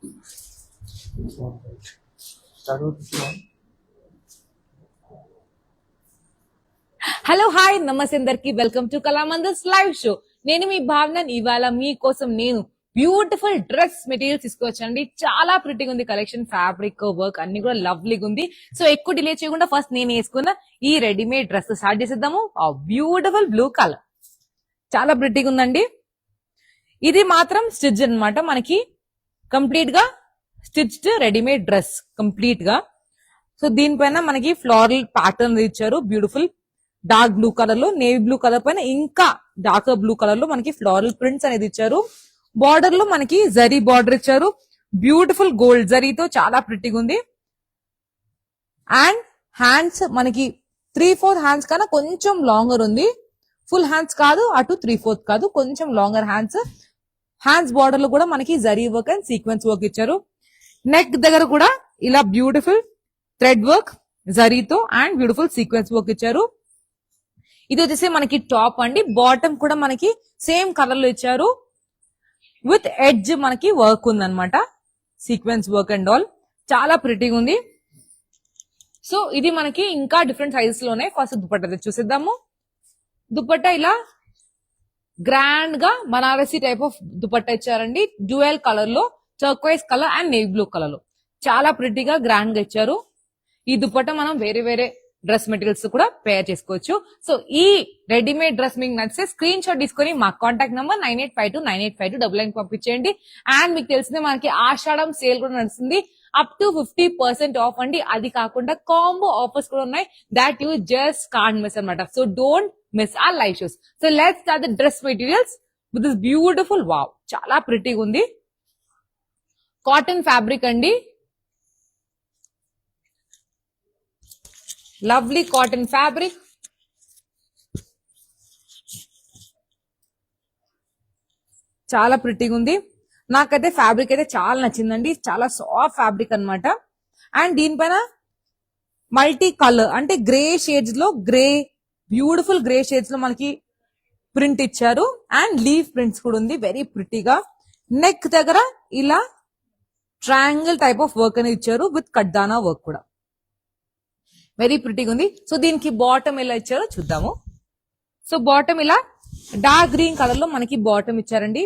Hello hi నమస్తే అందరికి welcome to కళామందర్స్ live show. నేను మీ భావన. ఇవాళ మీకోసం నేను బ్యూటిఫుల్ డ్రెస్ మెటీరియల్స్ తీసుకొచ్చానండి. చాలా ప్రిటీగా ఉంది కలెక్షన్, ఫ్యాబ్రిక్ వర్క్ అన్ని కూడా లవ్లీగా ఉంది. సో ఎక్కువ డిలే చేయకుండా ఫస్ట్ నేను వేసుకున్న ఈ రెడీమేడ్ డ్రెస్ స్టార్ట్ చేసేద్దాము. బ్యూటిఫుల్ బ్లూ కలర్, చాలా ప్రిటీగా ఉందండి. ఇది మాత్రం స్టిచ్ అన్నమాట, మనకి కంప్లీట్ గా స్టిచ్డ్ రెడీమేడ్ డ్రెస్ కంప్లీట్ గా. సో దీనిపైన మనకి ఫ్లోరల్ ప్యాటర్న్ ఇచ్చారు, బ్యూటిఫుల్ డార్క్ బ్లూ కలర్ లో, నేవీ బ్లూ కలర్ పైన ఇంకా డార్క్ బ్లూ కలర్ లో మనకి ఫ్లోరల్ ప్రింట్స్ అనేది ఇచ్చారు. బార్డర్ లో మనకి జరీ బార్డర్ ఇచ్చారు, బ్యూటిఫుల్ గోల్డ్ జరీతో చాలా ప్రిటీగా ఉంది. అండ్ హ్యాండ్స్ మనకి 3/4 హ్యాండ్స్ కన్నా కొంచెం లాంగర్ ఉంది, ఫుల్ హ్యాండ్స్ కాదు, అటు 3/4 కాదు, కొంచెం లాంగర్ హ్యాండ్స్. హ్యాండ్స్ బార్డర్ లో కూడా మనకి zari work and sequence work ఇచ్చారు. నెక్ దగ్గర కూడా ఇలా బ్యూటిఫుల్ థ్రెడ్ వర్క్ జరీతో అండ్ బ్యూటిఫుల్ సీక్వెన్స్ వర్క్ ఇచ్చారు. ఇది వచ్చేసి మనకి టాప్ అండి. బాటమ్ కూడా మనకి సేమ్ కలర్ లో ఇచ్చారు, విత్ ఎడ్జ్ మనకి వర్క్ ఉందన్నమాట, సీక్వెన్స్ వర్క్ అండ్ ఆల్. చాలా ప్రిటీగా ఉంది. సో ఇది మనకి ఇంకా డిఫరెంట్ సైజెస్ లోనే. ఫస్ట్ దుపట్టా చూసేద్దాము. దుపట్టా ఇలా గ్రాండ్ గా బనారసి టైప్ ఆఫ్ దుపట్టా ఇచ్చారండి, డ్యూయల్ కలర్ లో, టర్క్వైజ్ colour and navy blue colour లో. చాలా ప్రిటీగా గ్రాండ్ గా ఇచ్చారు. ఈ దుపట్టా మనం వేరే వేరే డ్రెస్ మెటీరియల్స్ కూడా పేర్ చేసుకోవచ్చు. సో ఈ రెడీమేడ్ డ్రెస్ మీకు నచ్చితే స్క్రీన్ షాట్ తీసుకొని మా కాంటాక్ట్ నంబర్ 9852985299 పంపించేయండి. అండ్ మీకు తెలిసిందే మనకి ఆషాఢం సేల్ కూడా నడుస్తుంది, అప్ టు 50% ఆఫ్ అండి. అది కాకుండా కాంబో ఆఫర్స్ కూడా ఉన్నాయి, that you just can't miss అనమాట. సో డోంట్ మిస్ ఆ live shows. So let's start the dress materials with this beautiful. Wow, చాలా ప్రిటీగా ఉంది. కాటన్ ఫ్యాబ్రిక్ అండి, లవ్లీ కాటన్ ఫ్యాబ్రిక్. చాలా ప్రిటీగా ఉంది. నాకైతే ఫ్యాబ్రిక్ అయితే చాలా నచ్చిందండి, చాలా సాఫ్ట్ ఫ్యాబ్రిక్ అన్నమాట. అండ్ దీనిపైన మల్టీ కలర్ అంటే గ్రే షేడ్స్ లో, గ్రే బ్యూటిఫుల్ గ్రే షేడ్స్ లో మనకి ప్రింట్ ఇచ్చారు. అండ్ లీవ్ ప్రింట్స్ కూడా ఉంది, వెరీ ప్రిటీగా. నెక్ దగ్గర ఇలా ట్రయాంగిల్ టైప్ ఆఫ్ వర్క్ అనేది ఇచ్చారు, విత్ కడ్దానా వర్క్ కూడా వెరీ ప్రిటీగా ఉంది. సో దీనికి బాటమ్ ఎలా ఇచ్చారో చూద్దాము. సో బాటమ్ ఇలా డార్క్ గ్రీన్ కలర్ లో మనకి బాటమ్ ఇచ్చారండి,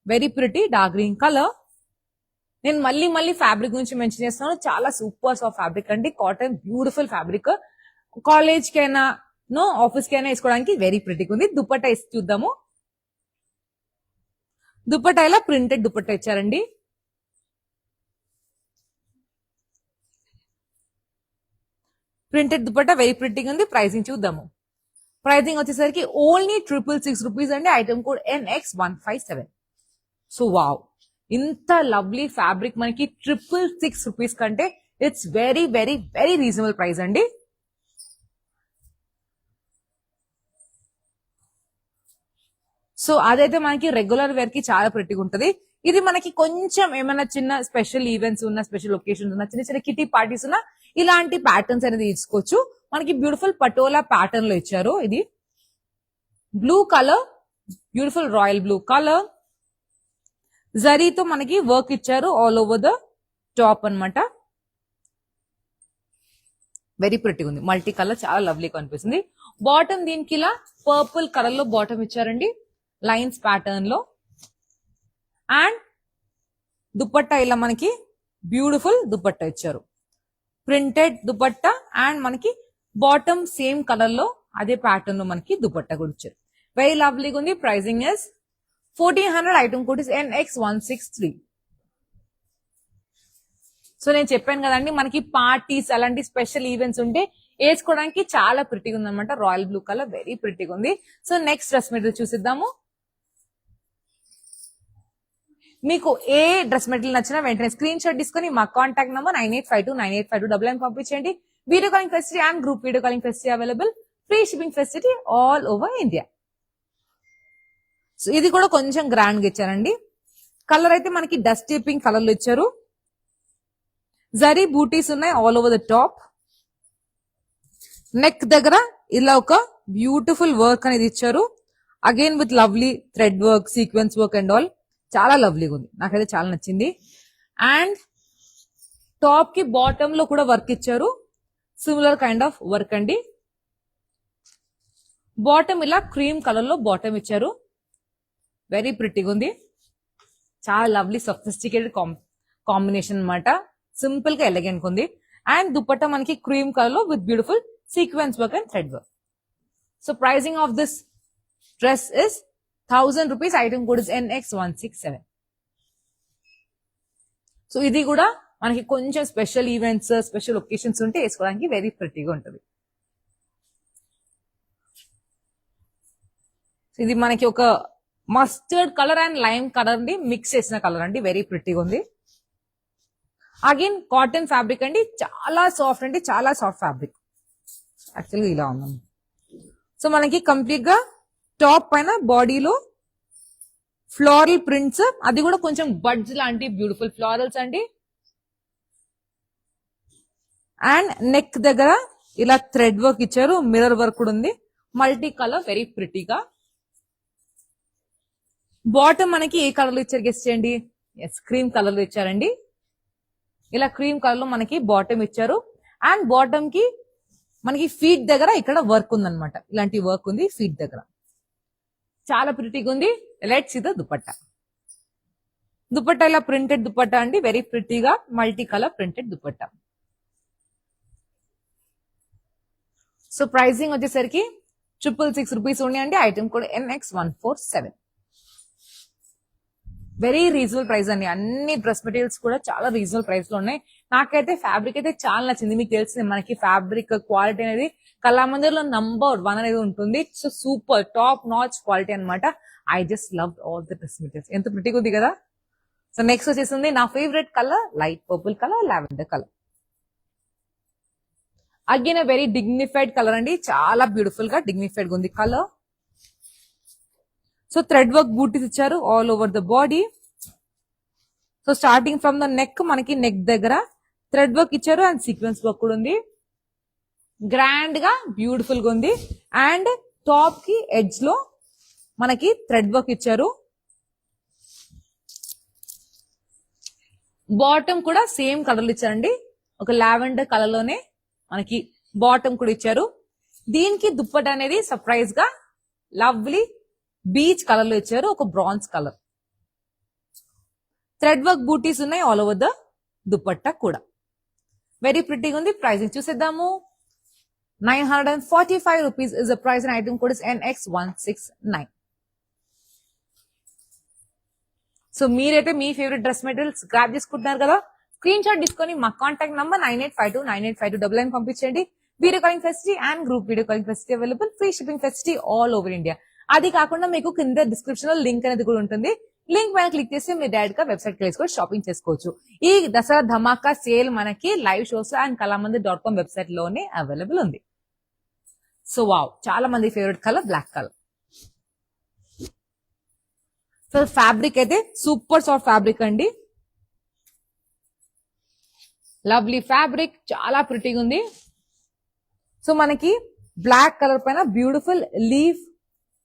very pretty dark green colour. నేను మళ్ళీ ఫ్యాబ్రిక్ గురించి మెన్షన్ చేస్తున్నాను, చాలా సూపర్ సాఫ్ట్ ఫ్యాబ్రిక్ అండి. కాటన్ బ్యూటిఫుల్ ఫ్యాబ్రిక్, కాలేజ్ కైనా ఆఫీస్ కైనా వేసుకోవడానికి వెరీ ప్రిటీగా ఉంది. దుపట్టా వేసి చూద్దాము. దుపట్టా ఇలా ప్రింటెడ్ దుపట్టా ఇచ్చారండి. ప్రింటెడ్ దుపట్టా వెరీ ప్రిటీగా ఉంది. ప్రైసింగ్ చూద్దాము. ప్రైసింగ్ వచ్చేసరికి ఓన్లీ 666 రూపీస్ అండి. Item code NX157. So wow, ఇంత లవ్లీ ఫ్యాబ్రిక్ మనకి 666 రూపీస్ కంటే it's very very very reasonable price అండి. సో అదైతే మనకి రెగ్యులర్ వేర్ కి చాలా ప్రిటీగా ఉంటది. ఇది మనకి కొంచెం ఏమైనా చిన్న స్పెషల్ ఈవెంట్స్ ఉన్న, స్పెషల్ ఒకేషన్స్ ఉన్న, చిన్న చిన్న కిటీ పార్టీస్ ఉన్న, ఇలాంటి ప్యాటర్న్స్ అనేది తీసుకోవచ్చు. మనకి బ్యూటిఫుల్ పటోలా ప్యాటర్న్ లో ఇచ్చారు. ఇది blue colour, beautiful royal blue colour, జరీతో మనకి వర్క్ ఇచ్చారు ఆల్ ఓవర్ ద టాప్ అన్నమాట. వెరీ ప్రిటీగా ఉంది, మల్టీ కలర్, చాలా లవ్లీగా అనిపిస్తుంది. బాటమ్ దీనికి ఇలా పర్పుల్ కలర్ లో బాటమ్ ఇచ్చారండి, లైన్స్ ప్యాటర్న్ లో. అండ్ దుపట్టా ఇలా మనకి బ్యూటిఫుల్ దుపట్టా ఇచ్చారు, ప్రింటెడ్ దుపట్టా. అండ్ మనకి బాటమ్ సేమ్ కలర్ లో అదే ప్యాటర్న్ లో మనకి దుపట్టా కూడా ఇచ్చారు, వెరీ లవ్లీగా ఉంది. Pricing is 1400. Item code is NX163. So నేను చెప్పాను కదండి, మనకి పార్టీస్ అలాంటి స్పెషల్ ఈవెంట్స్ ఉంటే వేసుకోవడానికి చాలా ప్రిటీగా ఉంది అనమాట. రాయల్ బ్లూ కలర్ వెరీ ప్రిటీగా ఉంది. సో నెక్స్ట్ డ్రెస్ మెటీరియల్ చూసిద్దాము. మీకు ఏ డ్రెస్ మెటీరియల్ నచ్చినా వెంటనే స్క్రీన్ షాట్ తీసుకొని మా కాంటాక్ట్ నెంబర్ 9852985299 పంపించండి. Video calling facility and group video calling facility available, free shipping facility all over India. So ఇది కూడా కొంచెం గ్రాండ్ గా ఇచ్చారండి. కలర్ అయితే మనకి డస్టీ పింక్ కలర్ లో ఇచ్చారు, జరీ బూటీస్ ఉన్నాయి all over the top. Neck దగ్గర ఇలా ఒక బ్యూటిఫుల్ వర్క్ అనేది ఇచ్చారు, again with lovely thread work, sequence work and all. చాలా లవ్లీగా ఉంది, నాకైతే చాలా నచ్చింది. అండ్ టాప్ కి బాటమ్ లో కూడా వర్క్ ఇచ్చారు, సిమిలర్ కైండ్ ఆఫ్ వర్క్ అండి. బాటమ్ ఇలా క్రీమ్ కలర్ లో బాటమ్ ఇచ్చారు, వెరీ ప్రిటీగా ఉంది, చాలా లవ్లీ సఫిస్టికేటెడ్ కాంబినేషన్ అన్నమాట. సింపుల్ గా ఎలిగెంట్ ఉంది. అండ్ దుపట్టా మనకి క్రీమ్ కలర్ లో with beautiful sequence work and thread work. So pricing of this dress is 1000 rupees. Item code is NX167. So ఇది కూడా మనకి కొంచెం స్పెషల్ ఈవెంట్స్, స్పెషల్ ఒకేషన్స్ ఉంటే వేసుకోవడానికి వెరీ ప్రిటీగా ఉంటుంది. ఇది మనకి ఒక mustard colour and lime colour ని మిక్స్ చేసిన కలర్ అండి, వెరీ ప్రిటీగా ఉంది. అగైన్ కాటన్ ఫ్యాబ్రిక్ అండి, చాలా సాఫ్ట్ అండి, చాలా సాఫ్ట్ ఫ్యాబ్రిక్. యాక్చువల్గా ఇలా ఉంది. సో మనకి కంప్లీట్ గా టాప్ పైన బాడీలో ఫ్లోరల్ ప్రింట్స్, అది కూడా కొంచెం బడ్స్ లాంటి బ్యూటిఫుల్ ఫ్లోరల్స్ అండి. అండ్ నెక్ దగ్గర ఇలా థ్రెడ్ వర్క్ ఇచ్చారు, మిర్రర్ వర్క్ కూడా ఉంది, మల్టీ కలర్, వెరీ ప్రిటీగా. బాటమ్ మనకి ఏ కలర్ లో ఇచ్చారు గెస్ట్ చేయండి? ఎస్, క్రీమ్ కలర్ లో ఇచ్చారండి. ఇలా క్రీమ్ కలర్ లో మనకి బాటమ్ ఇచ్చారు. అండ్ బాటమ్ కి మనకి ఫీట్ దగ్గర ఇక్కడ వర్క్ ఉందన్నమాట, ఇలాంటి వర్క్ ఉంది ఫీట్ దగ్గర, చాలా ప్రిటీగా ఉంది. Let's see the dupatta. Dupatta ఇలా ప్రింటెడ్ దుపట్టా అండి, వెరీ ప్రిటీగా multi colour printed dupatta. So pricing వచ్చేసరికి 666 rupees ఉన్నాయండి. Item code NX147. Very reasonable price అండి, అన్ని డ్రెస్ మెటీరియల్స్ కూడా చాలా రీజనబుల్ ప్రైస్ లో ఉన్నాయి. నాకైతే ఫ్యాబ్రిక్ అయితే చాలా నచ్చింది. మీకు తెలిసింది మనకి ఫ్యాబ్రిక్ క్వాలిటీ అనేది కళామందిర్ లో #1 అనేది ఉంటుంది. So super top notch quality అనమాట. I just love all the dress materials. ఎంత ప్రిటీగా ఉంది కదా. సో నెక్స్ట్ వచ్చేసింది నా favourite colour, light purple colour, lavender colour. Again very dignified colour అండి, చాలా బ్యూటిఫుల్ గా డిగ్నిఫైడ్ గా ఉంది colour. So thread work butis ఇచ్చారు all over the body. So starting from the neck, మనకి నెక్ దగ్గర థ్రెడ్ వర్క్ ఇచ్చారు అండ్ సీక్వెన్స్ వర్క్ కూడా ఉంది, గ్రాండ్ గా బ్యూటిఫుల్ గా ఉంది. అండ్ టాప్ కి ఎడ్జ్ లో మనకి థ్రెడ్ వర్క్ ఇచ్చారు. బాటమ్ కూడా సేమ్ కలర్ ఇచ్చారండి, ఒక లావెండర్ కలర్ లోనే మనకి బాటమ్ కూడా ఇచ్చారు. దీనికి దుప్పట అనేది సర్ప్రైజ్ గా లవ్లీ బీచ్ కలర్ లో ఇచ్చారు, ఒక bronze colour. Thread work butis ఉన్నాయి ఆల్ ఓవర్ ద దుపట్టా కూడా, వెరీ ప్రిటీగా ఉంది. ప్రైసింగ్ చూసేద్దాము. 945 rupees is the price and item code is NX169. So మీరైతే మీ ఫేవరెట్ డ్రెస్ మెటీరియల్స్ గ్రాప్ చేసుకుంటున్నారు కదా, స్క్రీన్ షాట్ తీసుకొని మా కాంటాక్ట్ నంబర్ 9852985299 పంపించండి. Video calling facility and group video calling facility available, free shipping facility all over India. అది కాకుండా మీకు కింద డిస్క్రిప్షన్ లో లింక్ అనేది కూడా ఉంటుంది. లింక్ పైన క్లిక్ చేసి మీరు డైరెక్ట్ గా వెబ్సైట్ కి వేసుకొని షాపింగ్ చేసుకోవచ్చు. ఈ దసరా ధమాకా సేల్ మనకి live shows and kalamandir.com website లోనే అవైలబుల్ ఉంది. సో వావ్, చాలా మంది favourite colour black colour. So fabric అయితే సూపర్ సాఫ్ట్ ఫ్యాబ్రిక్ అండి, లవ్లీ ఫ్యాబ్రిక్, చాలా ప్రిటీగా ఉంది. సో మనకి బ్లాక్ కలర్ పైన బ్యూటిఫుల్ లీఫ్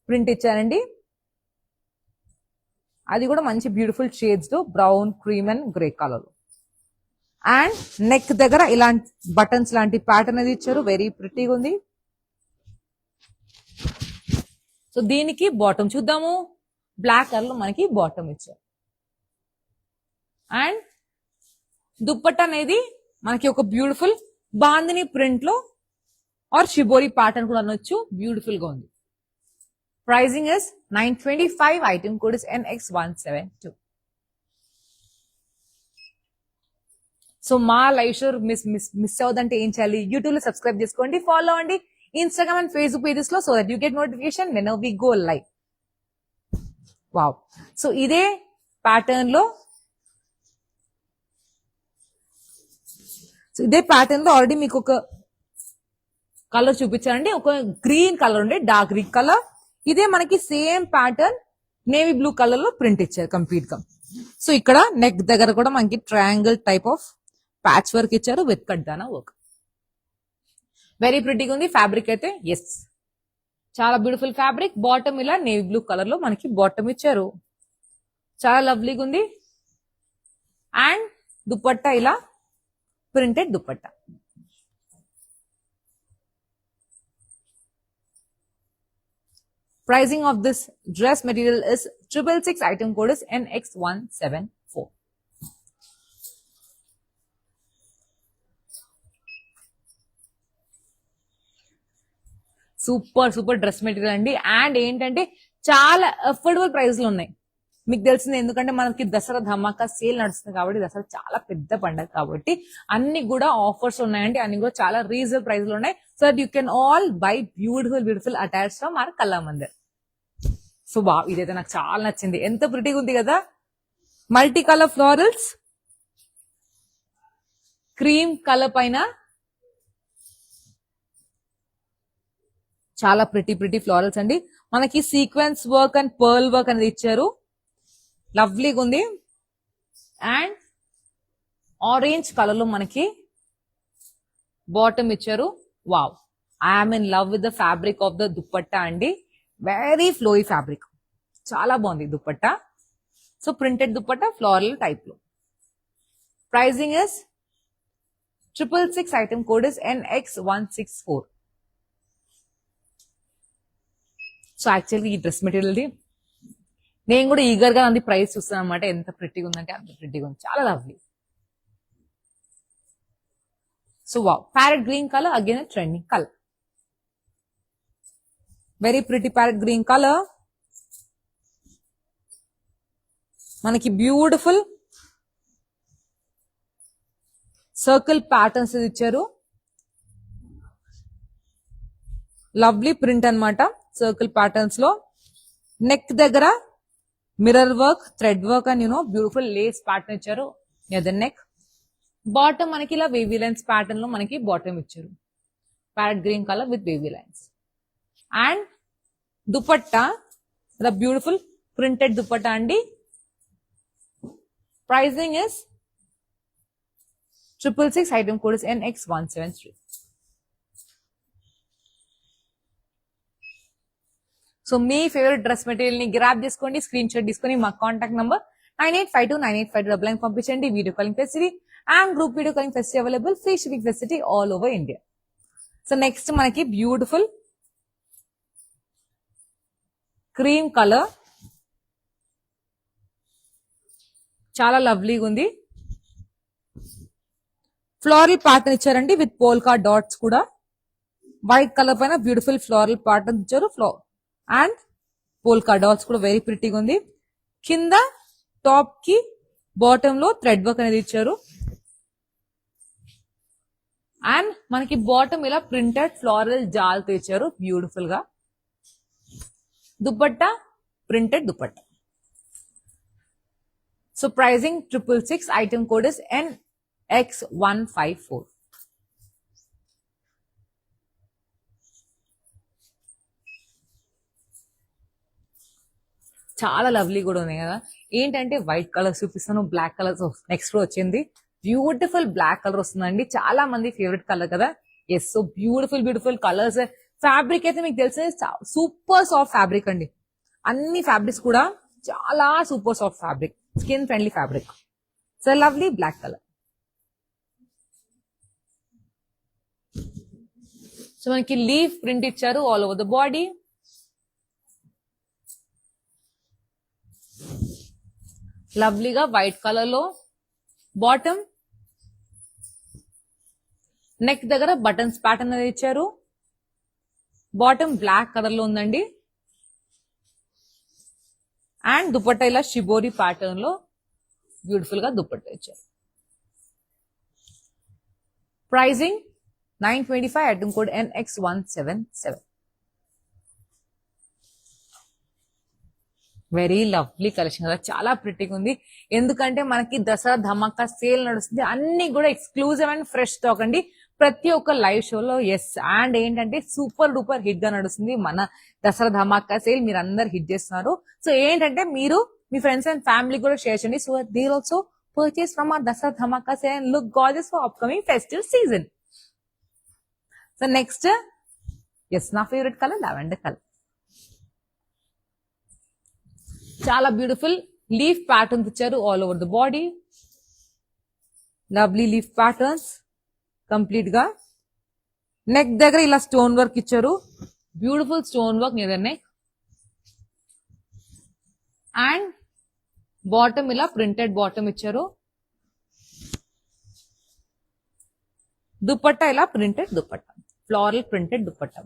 ప్రింట్ ఇచ్చారండి, అది కూడా మంచి బ్యూటిఫుల్ షేడ్స్ లో brown, cream and grey colour. And neck దగ్గర ఇలాంటి బటన్స్ లాంటి ప్యాటర్న్ అది ఇచ్చారు, వెరీ ప్రిటీగా ఉంది. సో దీనికి బాటమ్ చూద్దాము. బ్లాక్ కలర్ లో మనకి బాటమ్ ఇచ్చారు. అండ్ దుప్పట్ట అనేది మనకి ఒక బ్యూటిఫుల్ బాందిని ప్రింట్ లో ఆర్ షిబోరి ప్యాటర్న్ కూడా అనొచ్చు, బ్యూటిఫుల్ గా ఉంది. Pricing is 925. Item code is NX172. So మా లైవ్ షో మిస్ అవుదంటే ఏం చేయాలి? యూట్యూబ్ లో సబ్స్క్రైబ్ చేసుకోండి, ఫాలో అవ్వండి ఇన్స్టాగ్రామ్ అండ్ ఫేస్బుక్ పేజెస్ లో, so that you get notification when we go live. Wow, so ఇదే ప్యాటర్న్ లో ఆల్రెడీ మీకు ఒక కలర్ చూపించారండి, ఒక గ్రీన్ కలర్ ఉండే, డార్క్ గ్రీన్ కలర్. ఇదే మనకి same pattern navy blue colour లో ప్రింట్ ఇచ్చారు కంప్లీట్ గా. సో ఇక్కడ నెక్ దగ్గర కూడా మనకి triangle type of patch work ఇచ్చారు విత్ కడ్దానా వర్క్, వెరీ ప్రిటీగా ఉంది. ఫ్యాబ్రిక్ అయితే ఎస్, చాలా బ్యూటిఫుల్ ఫ్యాబ్రిక్. బాటమ్ ఇలా నేవీ బ్లూ కలర్ లో మనకి బాటమ్ ఇచ్చారు, చాలా లవ్లీగా ఉంది. అండ్ దుపట్టా ఇలా printed dupatta. Pricing of this dress material is 666. Item code is NX174. Super dress material అండి. అండ్ ఏంటంటే చాలా అఫోర్డబుల్ ప్రైస్ లో ఉన్నాయి. మీకు తెలిసింది ఎందుకంటే మనకి దసరా ధమాకా సేల్ నడుస్తుంది కాబట్టి, దసరా చాలా పెద్ద పండుగ కాబట్టి అన్ని కూడా ఆఫర్స్ ఉన్నాయండి. అన్ని కూడా చాలా రీజనబుల్ ప్రైస్ లో ఉన్నాయి. So that you can all by beautiful attires from our Kalamandir. So ఇదైతే నాకు చాలా నచ్చింది. ఎంత ప్రిటీగా ఉంది కదా. Multi colour florals, cream colour పైన చాలా ప్రిటీ ఫ్లోరల్స్ అండి. మనకి sequence work and pearl work అనేది ఇచ్చారు. లవ్లీగా ఉంది. అండ్ ఆరెంజ్ కలర్ లో మనకి బాటమ్ ఇచ్చారు. Wow, I'm in love with the fabric of the dupatta అండి. వెరీ ఫ్లోయి ఫ్యాబ్రిక్, చాలా బాగుంది dupatta. So printed dupatta floral type లో. Pricing is 666. Item code is NX164. So యాక్చువల్గా ఈ డ్రెస్ మెటీరియల్ది నేను కూడా ఈగర్ గా అంది ప్రైస్ చూస్తాను అనమాట. ఎంత ప్రిటీగా ఉందంటే అంత ప్రిటీగా ఉంది, చాలా lovely. So wow, parrot green colour, again trending colour. Very pretty parrot green colour. మనకి బ్యూటిఫుల్ సర్కిల్ ప్యాటర్న్స్ ఇచ్చారు. లవ్లీ ప్రింట్ అన్నమాట. సర్కిల్ ప్యాటర్న్స్ లో నెక్ దగ్గర mirror work, thread work and beautiful lace pattern ఇచ్చారు నియర్ ద నెక్. బాటమ్ మనకి ఇలా wavy lines pattern లో మనకి బాటమ్ ఇచ్చారు. Parrot green colour with wavy lines. And dupatta ఇలా బ్యూటిఫుల్ ప్రింటెడ్ దుపట్టా అండి. Pricing is 666. Item code is NX173. So me favourite dress material ని grab చేసుకోండి, స్క్రీన్ షాట్ తీసుకొని మా కాంటాక్ట్ నంబర్ 98529852 పంపించండి. Video calling facility and group video calling facility available. Free shipping facility all over India. So next మనకి beautiful cream colour, చాలా లవ్లీగా ఉంది. Floral pattern ఇచ్చారండి విత్ పోల్కా డాట్స్ కూడా. వైట్ కలర్ పైన బ్యూటిఫుల్ ఫ్లోరల్ ప్యాటర్న్ ఇచ్చారు. And polka dots కూడా very ప్రిటీగా ఉంది. కింద టాప్ కి బాటమ్ లో థ్రెడ్ వర్క్ అనేది ఇచ్చారు. అండ్ మనకి బాటమ్ ఇలా ప్రింటెడ్ ఫ్లోరల్ జాల్తో ఇచ్చారు బ్యూటిఫుల్ గా. Dupatta printed dupatta. So pricing 666. Item code is NX154. చాలా లవ్లీ కూడా ఉన్నాయి కదా. ఏంటంటే వైట్ కలర్స్ చూపిస్తాను, బ్లాక్ కలర్స్ నెక్స్ట్ లో వచ్చింది. బ్యూటిఫుల్ బ్లాక్ కలర్ వస్తుందండి, చాలా మంది ఫేవరెట్ కలర్ కదా. Yes, so beautiful colours. Fabric అయితే మీకు తెలిసింది సూపర్ సాఫ్ట్ ఫ్యాబ్రిక్ అండి. అన్ని ఫ్యాబ్రిక్స్ కూడా చాలా super soft fabric, skin friendly fabric. So lovely black colour. So మనకి లీఫ్ ప్రింట్ ఇచ్చారు ఆల్ ఓవర్ ద బాడీ. లవ్లీగా వైట్ కలర్ లో బాటమ్, నెక్ దగ్గర బటన్స్ ప్యాటర్న్ అనేది ఇచ్చారు. బాటమ్ బ్లాక్ కలర్ లో ఉందండి. అండ్ దుపట్టా ఇలా షిబోరి ప్యాటర్న్ లో బ్యూటిఫుల్ గా దుపట్టా ఇచ్చారు. Pricing 925. Item code NX177. Very lovely collection కదా, చాలా ప్రిటీగా ఉంది. ఎందుకంటే మనకి దసరా ధమాకా సేల్ నడుస్తుంది. అన్ని కూడా ఎక్స్క్లూజివ్ అండ్ ఫ్రెష్ స్టాక్ అండి ప్రతి ఒక్క లైవ్ షోలో. ఎస్, అండ్ ఏంటంటే సూపర్ డూపర్ హిట్ గా నడుస్తుంది మన దసరా ధమాకా సేల్. మీరు అందరు హిట్ చేస్తున్నారు. సో ఏంటంటే మీరు మీ ఫ్రెండ్స్ అండ్ ఫ్యామిలీ కూడా షేర్ చేయండి. So they also purchase from our Dasara Dhamaka sale and look gorgeous for upcoming festive season. So next, yes, నా ఫేవరెట్ కలర్ లావెండర్ కలర్. చాలా బ్యూటిఫుల్ లీఫ్ ప్యాటర్న్స్ ఇచ్చారు all over the body. Lovely leaf patterns complete గా. Neck దగ్గర ఇలా stone work ఇచ్చారు, beautiful stone work near neck. And bottom ఇలా printed bottom ఇచ్చారు. దుపట్టా ఇలా printed dupatta, floral printed dupatta,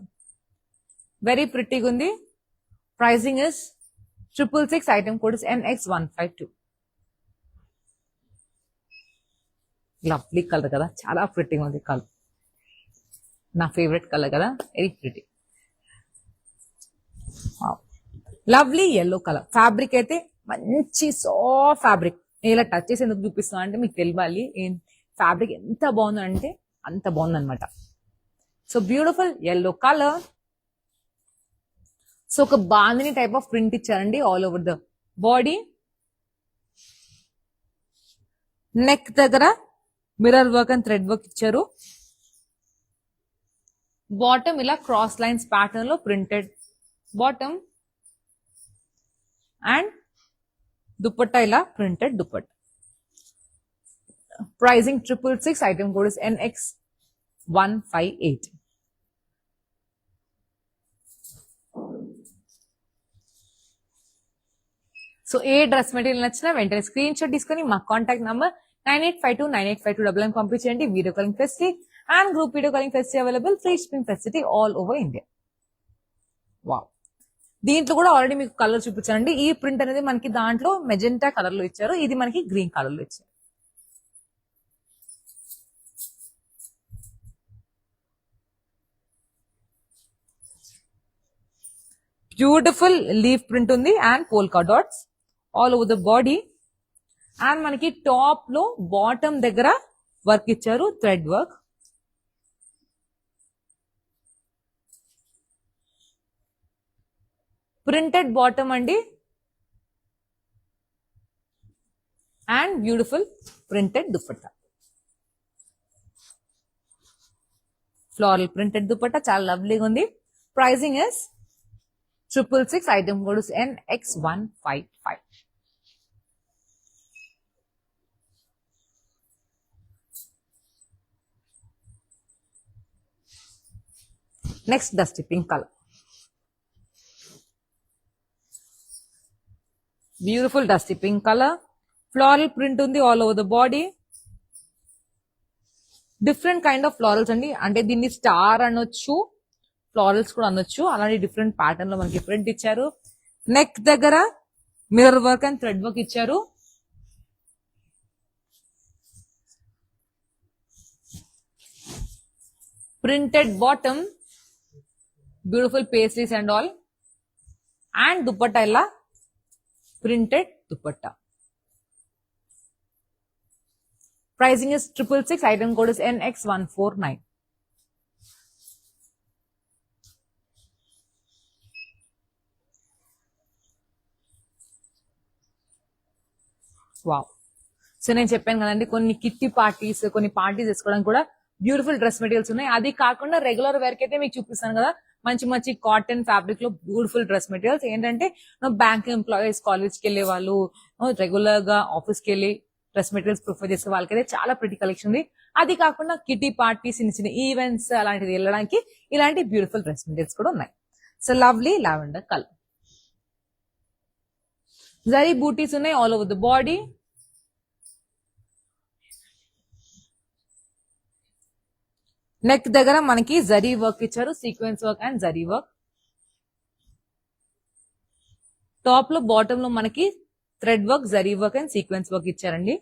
very ప్రిటీగా ఉంది. Pricing is 666, item code is NX152. Lovely colour కదా, చాలా ప్రిటీగా ఉంది కలర్, నా ఫేవరెట్ కలర్ కదా, very pretty. Lovely yellow colour. Fabric అయితే మంచి సాఫ్ట్ ఫ్యాబ్రిక్. ఇలా టచ్ చేసి ఎందుకు చూపిస్తున్నా అంటే మీకు తెలియాలి ఫ్యాబ్రిక్ ఎంత బాగుందంటే అంత బాగుందన్నమాట. So beautiful yellow colour. So ఒక బాందిని టైప్ ఆఫ్ ప్రింట్ ఇచ్చారండి all over the body. Neck దగ్గర mirror work and thread work ఇచ్చారు. బాటమ్ ఇలా క్రాస్ లైన్స్ ప్యాటర్న్ లో ప్రింటెడ్ బాటమ్. అండ్ దుపట్టా ఇలా printed dupatta. Pricing 666, item code is NX158. So ఏ dress material నచ్చినా వెంటనే స్క్రీన్ షాట్ తీసుకొని మా కాంటాక్ట్ నంబర్ 98529852 పంపించండి. Video calling facility and group video calling facility available, free shipping facility all over India. Wow, దీంట్లో కూడా already మీకు కలర్ చూపించానండి. ఈ ప్రింట్ అనేది మనకి దాంట్లో మెజెంటా కలర్ లో ఇచ్చారు, ఇది మనకి గ్రీన్ కలర్ లో ఇచ్చారు. బ్యూటిఫుల్ లీఫ్ ప్రింట్ ఉంది and polka dots all over the body. And మనకి టాప్ లో బాటమ్ దగ్గర వర్క్ ఇచ్చారు, థ్రెడ్ వర్క్. ప్రింటెడ్ బాటమ్ అండి and beautiful printed dupatta, floral printed dupatta చాలా లవ్లీగా ఉంది. Pricing is 666, item code is NX155. Next dusty pink colour. Beautiful dusty pink colour. Floral print ఉంది all over the body. Different kind of florals అండి, అంటే దీన్ని star అనొచ్చు, florals కూడా అనొచ్చు. అలాంటి డిఫరెంట్ ప్యాటర్న్ లో మనకి ప్రింట్ ఇచ్చారు. నెక్ దగ్గర mirror work and thread work ఇచ్చారు. Printed bottom, beautiful pastries and all. And dupatta ఇలా printed dupatta. Pricing is 666, item code is NX149. Wow, so నేను చెప్పాను కదండి కొన్ని కిట్టి పార్టీస్, కొన్ని పార్టీస్ వేసుకోవడానికి కూడా బ్యూటిఫుల్ డ్రెస్ మెటీరియల్స్ ఉన్నాయి. అది కాకుండా రెగ్యులర్ వేర్ కి అయితే మీకు చూపిస్తాను కదా మంచి మంచి కాటన్ ఫ్యాబ్రిక్ లో బ్యూటిఫుల్ డ్రెస్ మెటీరియల్స్. ఏంటంటే బ్యాంక్ ఎంప్లాయీస్, కాలేజ్ కి వెళ్ళే వాళ్ళు, రెగ్యులర్ గా ఆఫీస్ కి వెళ్ళి డ్రెస్ మెటీరియల్స్ ప్రిఫర్ చేసే వాళ్ళకైతే చాలా ప్రిటీ కలెక్షన్ ఉంది. అది కాకుండా కిటీ పార్టీ, చిన్న చిన్న ఈవెంట్స్ అలాంటిది వెళ్ళడానికి ఇలాంటి బ్యూటిఫుల్ డ్రెస్ మెటీరియల్స్ కూడా ఉన్నాయి. So lovely lavender colour. Zari butis ఉన్నాయి all over the body. Neck దగ్గర మనకి జరీ వర్క్ ఇచ్చారు, sequence work and zari work. Top లో బాటమ్ లో మనకి thread work, zari work and sequence work ఇచ్చారండి.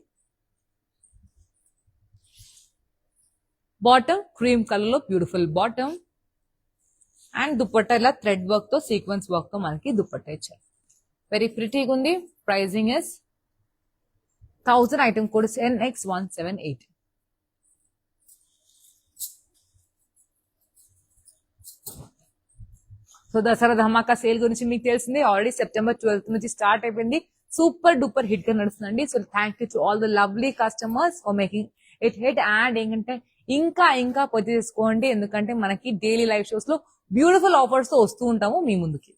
బాటమ్ క్రీమ్ కలర్ లో బ్యూటిఫుల్ బాటమ్. అండ్ దుపట్టా ఇలా థ్రెడ్ వర్క్ తో సీక్వెన్స్ వర్క్ తో మనకి దుపట్టా ఇచ్చారు, వెరీ ప్రిటీగా ఉంది. Pricing is 1000, item code is NX178. So Dasara Dhamaka sale గురించి మీకు తెలిసింది, ఆల్రెడీ సెప్టెంబర్ 12th నుంచి స్టార్ట్ అయిపోయింది. సూపర్ డూపర్ హిట్ గా నడుస్తుందండి. So thank you to all the lovely customers for making it hit. And ఏంటంటే ఇంకా ఇంకా పొద్దు చేసుకోండి, ఎందుకంటే మనకి డైలీ లైవ్ షోస్ లో బ్యూటిఫుల్ ఆఫర్స్ తో వస్తూ ఉంటాము మీ ముందుకి.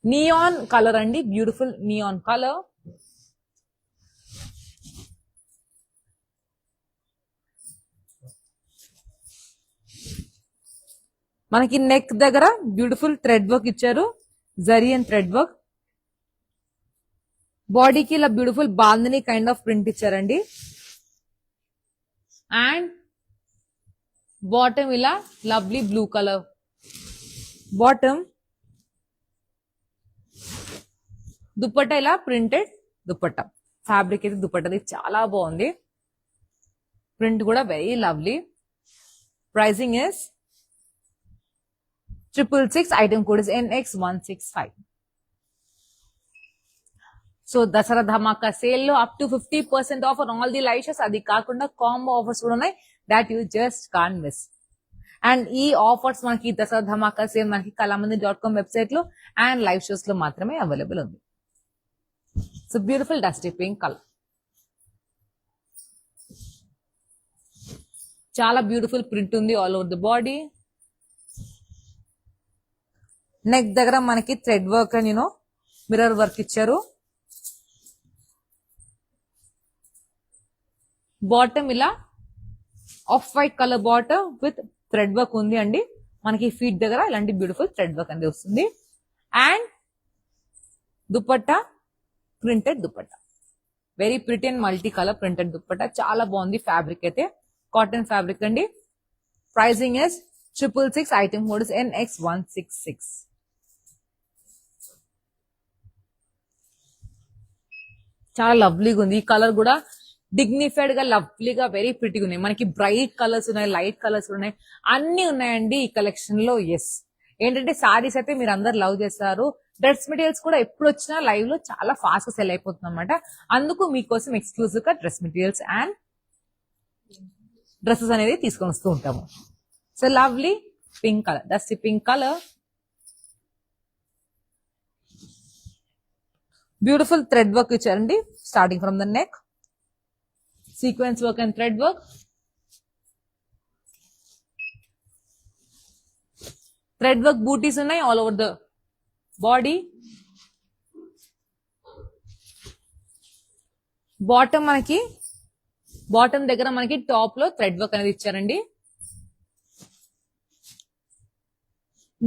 నియాన్ కలర్ అండి, బ్యూటిఫుల్ నియాన్ కలర్. మనకి నెక్ దగ్గర బ్యూటిఫుల్ థ్రెడ్ వర్క్ ఇచ్చారు, జరీ అండ్ థ్రెడ్ వర్క్. బాడీకి ఇలా beautiful bandhani kind of print ఇచ్చారండి. అండ్ బాటమ్ ఇలా lovely blue colour bottom. Dupatta ఇలా ప్రింటెడ్ దుపట్టా. ఫ్యాబ్రిక్ అయితే దుపట్టది చాలా బాగుంది. ప్రింట్ కూడా very lovely. Pricing is 666. Item code is NX165. So Dasara Dhamaka sale లో up to 50% off on all the live shows. అది కాకుండా కాంబో ఆఫర్స్ కూడా ఉన్నాయి, that you just can't miss. And ఈ ఆఫర్స్ మనకి దసరా ధమాకా సేల్ మనకి kalamandir.com వెబ్సైట్ లో అండ్ లైవ్ షోస్ లో మాత్రమే అవైలబుల్ ఉంది. So beautiful dusty pink colour, చాలా బ్యూటిఫుల్ ప్రింట్ ఉంది all over the body. Neck దగ్గర మనకి thread work and mirror work ఇచ్చారు. బాటమ్ ఇలా off white colour bottom with thread work ఉంది అండి. మనకి ఫీట్ దగ్గర ఇలాంటి బ్యూటిఫుల్ థ్రెడ్ వర్క్ అనేది వస్తుంది. And dupatta printed dupatta, very pretty and multi colour printed dupatta, చాలా బాగుంది. ఫ్యాబ్రిక్ అయితే కాటన్ ఫ్యాబ్రిక్ అండి. Pricing is 666. Item code is NX166. చాలా లవ్లీగా ఉంది. ఈ కలర్ కూడా డిగ్నిఫైడ్ గా లవ్లీగా వెరీ ప్రిటీగా ఉన్నాయి. మనకి బ్రైట్ కలర్స్ ఉన్నాయి, లైట్ కలర్స్ ఉన్నాయి, అన్ని ఉన్నాయండి ఈ కలెక్షన్ లో. ఎస్, ఏంటంటే సారీస్ అయితే మీరు అందరు లవ్ చేస్తారు. డ్రెస్ మెటీరియల్స్ కూడా ఎప్పుడు వచ్చినా లైవ్ లో చాలా ఫాస్ట్ గా సెల్ అయిపోతుంది అనమాట. అందుకు మీకోసం ఎక్స్క్లూజివ్ గా డ్రెస్ మెటీరియల్స్ అండ్ డ్రెస్సెస్ అనేది తీసుకొని వస్తూ ఉంటాము. So lovely pink colour, dusty pink colour, beautiful thread work ఇచ్చారండి. Starting from the neck, sequence work and thread work. Thread work butis ఉన్నాయి all over the body. Bottom మనకి bottom దగ్గర మనకి top లో థ్రెడ్ వర్క్ అనేది ఇచ్చారండి.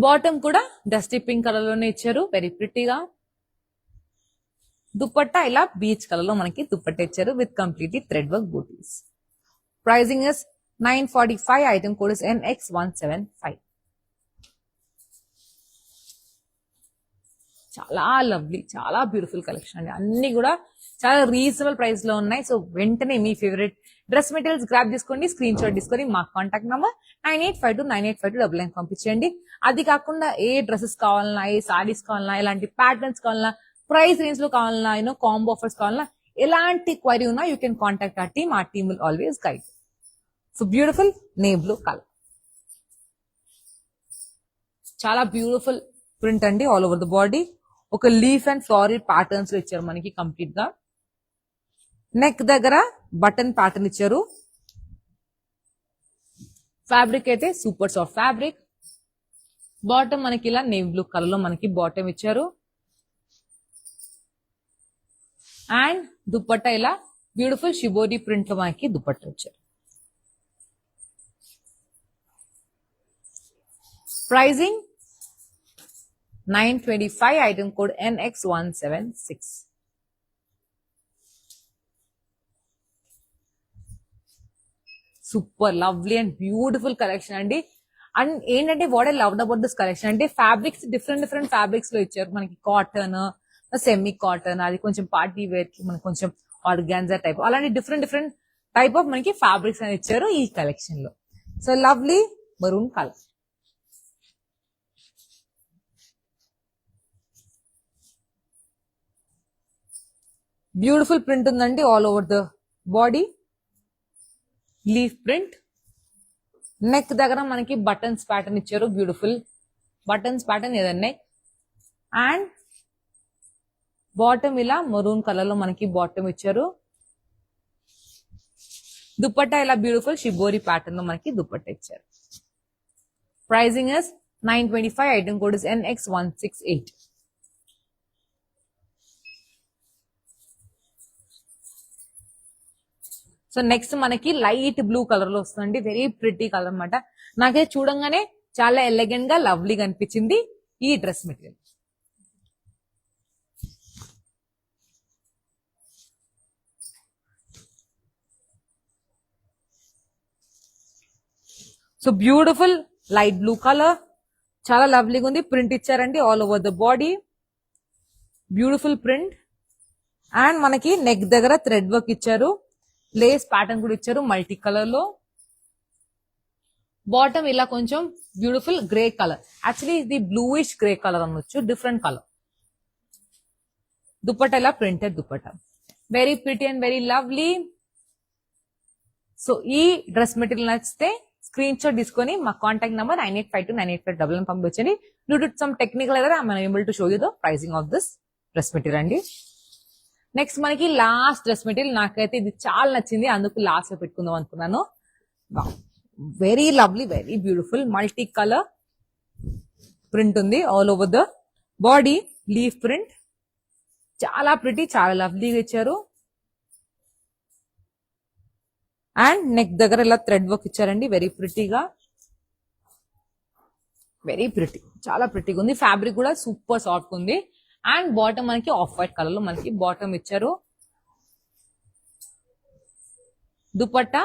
బాటమ్ కూడా dusty pink colour లోనే ఇచ్చారు, వెరీ ప్రిటీగా. దుపట్టా ఇలా బీచ్ కలర్ లో మనకి దుపట్టా ఇచ్చారు విత్ కంప్లీట్లీ థ్రెడ్ వర్క్ బూటీస్. Pricing is 945. Item code is NX175. చాలా లవ్లీ, చాలా బ్యూటిఫుల్ కలెక్షన్ అండి. అన్ని కూడా చాలా రీజనబుల్ ప్రైస్ లో ఉన్నాయి. సో వెంటనే మీ ఫేవరెట్ డ్రెస్ మెటీరియల్స్ గ్రాప్ చేసుకోండి, స్క్రీన్ షాట్ తీసుకొని మా కాంటాక్ట్ నంబర్ 9852985299 పంపించండి. అది కాకుండా ఏ డ్రెస్సెస్ కావాలన్నా, ఏ సారీస్ కావాలన్నా, ఎలాంటి ప్యాటర్న్స్ కావాలన్నా, ప్రైస్ రేంజ్ లో కావాలన్నా, కాంబో ఆఫర్స్ కావాలన్నా, ఎలాంటి క్వైరీ ఉన్నా you can contact our team. Our team will always guide. So beautiful navy blue colour, చాలా బ్యూటిఫుల్ ప్రింట్ అండి ఆల్ ఓవర్ ద బాడీ. ఒక లీఫ్ అండ్ ఫ్లోరల్ ప్యాటర్న్స్ లో ఇచ్చారు మనకి కంప్లీట్ గా. నెక్ దగ్గర బటన్ ప్యాటర్న్ ఇచ్చారు. ఫ్యాబ్రిక్ అయితే సూపర్ సాఫ్ట్ ఫ్యాబ్రిక్. బాటమ్ మనకి ఇలా నేవీ బ్లూ కలర్ లో మనకి బాటమ్ ఇచ్చారు. అండ్ దుపట్టా ఇలా బ్యూటిఫుల్ షిబోరి ప్రింట్ లో మనకి దుపట్టా ఇచ్చారు. Pricing 925. Item code NX176. Super lovely and beautiful collection అండి. అండ్ ఏంటంటే what I loved about this collection అంటే ఫ్యాబ్రిక్స్ డిఫరెంట్ ఫ్యాబ్రిక్స్ లో ఇచ్చారు. మనకి కాటన్, సెమీ కాటన్, అది కొంచెం పార్టీ వేర్ కి మనకి కొంచెం ఆర్గాన్జా టైప్, అలాంటి డిఫరెంట్ టైప్ ఆఫ్ మనకి ఫ్యాబ్రిక్స్ అని ఇచ్చారు ఈ కలెక్షన్ లో. So lovely maroon colour, beautiful print ఉందండి all over the body. Leaf print. Neck దగ్గర మనకి బటన్స్ ప్యాటర్న్ ఇచ్చారు, బ్యూటిఫుల్ బటన్స్ ప్యాటర్న్ ఏదైనా నెక్. అండ్ బాటమ్ ఇలా మరూన్ కలర్ లో మనకి బాటమ్ ఇచ్చారు. దుపట్టా ఇలా బ్యూటిఫుల్ షిబోరి ప్యాటర్న్ లో మనకి దుపట్టా ఇచ్చారు. Pricing is 925. Item code is NX168. So next మనకి లైట్ బ్లూ కలర్ లో వస్తుంది, వెరీ ప్రిటీ కలర్ అనమాట. నాకైతే చూడంగానే చాలా ఎలిగెంట్ గా లవ్లీగా అనిపించింది ఈ dress material. So beautiful light blue colour, చాలా లవ్లీగా ఉంది. ప్రింట్ ఇచ్చారండి all over the body, beautiful print. And మనకి నెక్ దగ్గర థ్రెడ్ వర్క్ ఇచ్చారు, లేస్ ప్యాటర్న్ కూడా ఇచ్చారు మల్టీ కలర్ లో. బాటమ్ ఇలా కొంచెం బ్యూటిఫుల్ గ్రే కలర్, యాక్చువల్లీ ఇది బ్లూయిష్ గ్రే కలర్ అనొచ్చు, డిఫరెంట్ కలర్. దుపట్టా ఇలా printed dupatta, very pretty and very lovely. So ఈ డ్రెస్ మెటీరియల్ నచ్చితే స్క్రీన్ షాట్ తీసుకొని మా కాంటాక్ట్ నెంబర్ 98529851 పంపించండి. Due to some technical error I'm able to show you the pricing of this dress material అండి. Next మనకి last dress material, నాకైతే ఇది చాలా నచ్చింది, అందుకు లాస్ట్ లో పెట్టుకుందాం అనుకున్నాను. Very lovely, very beautiful multi colour print ఉంది all over the body, leaf print, చాలా ప్రిటీ, చాలా లవ్లీగా ఇచ్చారు. అండ్ నెక్ దగ్గర ఇలా థ్రెడ్ వర్క్ ఇచ్చారండి, వెరీ ప్రిటీగా, వెరీ ప్రిటీ, చాలా ప్రిటీగా ఉంది. ఫ్యాబ్రిక్ కూడా సూపర్ సాఫ్ట్ ఉంది. అండ్ బాటమ్ మనకి ఆఫ్ వైట్ కలర్ లో మనకి బాటమ్ ఇచ్చారు. దుపట్టా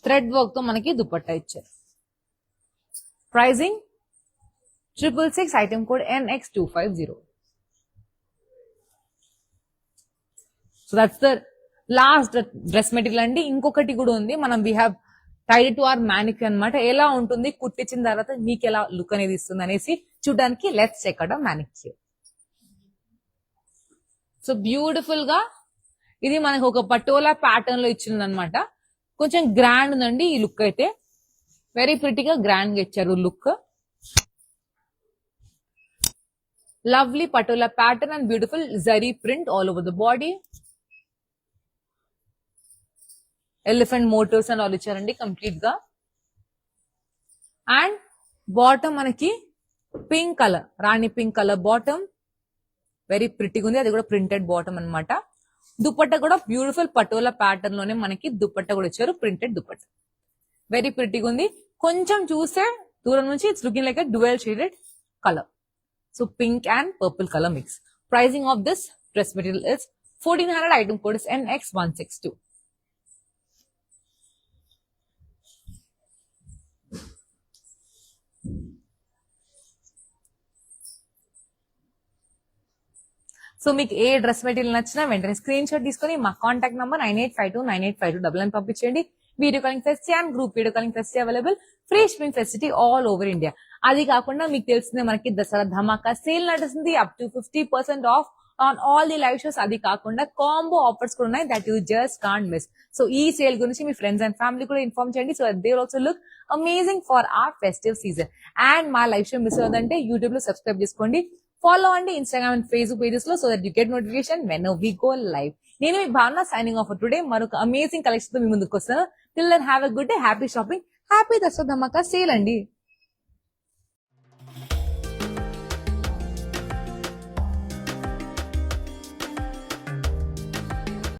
థ్రెడ్ వర్క్ తో మనకి దుపట్టా ఇచ్చారు. Pricing 666, item code NX250. So that's the last dress material అండి. ఇంకొకటి కూడా ఉంది, మనం we have tied to our manicure అనమాట. ఎలా ఉంటుంది కుట్టించిన తర్వాత మీకు ఎలా లుక్ అనేది ఇస్తుంది అనేసి చూడడానికి let's check out manicure. So beautiful గా ఇది మనకు ఒక పటోలా ప్యాటర్న్ లో ఇచ్చింది అనమాట. కొంచెం గ్రాండ్ ఉందండి ఈ లుక్ అయితే, వెరీ ప్రిటీగా గ్రాండ్ గా ఇచ్చారు look. Lovely patola pattern and beautiful zari print all over the body. Elephant motifs and all ఇచ్చారండి కంప్లీట్ గా. అండ్ బాటమ్ మనకి pink colour, rani pink colour bottom, very ప్రిటీగా ఉంది, అది కూడా ప్రింటెడ్ బాటమ్ అనమాట. దుపట్టా కూడా బ్యూటిఫుల్ పటోలా ప్యాటర్న్ లోనే మనకి దుపట్టా కూడా ఇచ్చారు, ప్రింటెడ్ దుపట్టా, వెరీ ప్రిటీగా ఉంది. కొంచెం చూస్తే దూరం నుంచి it's looking like a dual shaded colour. So pink and purple colour mix. Pricing of this dress material is 1400, item code is NX162. So మీకు ఏ డ్రెస్ మెటీరియల్ నచ్చినా వెంటనే స్క్రీన్ షాట్ తీసుకొని మా కాంటాక్ట్ నంబర్ 9852985299 పంపించండి. Video calling facility and group video calling facility available, free shipping facility all over India. అది కాకుండా మీకు తెలిసిందే మనకి దసరా ధమాకా సేల్ నడుస్తుంది, up to 50% off on all the live shows. అది కాకుండా కాంబో ఆఫర్స్ కూడా ఉన్నాయి, that you just can't miss. So ఈ సేల్ గురించి మీ ఫ్రెండ్స్ అండ్ ఫ్యామిలీ కూడా ఇన్ఫార్మ్ చేయండి, so they also look amazing for our festive season. And మా లైవ్ షో మిస్ అవుతుందంటే యూట్యూబ్ లో సబ్స్క్రైబ్ చేసుకోండి, ఫాలో అండి ఇన్స్టాగ్రామ్ అండ్ ఫేస్బుక్ పేజెస్ లో, so that you get notification when we go live. నేను మీ భావన సైనింగ్ ఆఫ్ టుడే. మరొక amazing collection తో మీ ముందుకు వస్తాను. Till then have a good day, happy shopping, happy Dasara Dhamaka sale అండి.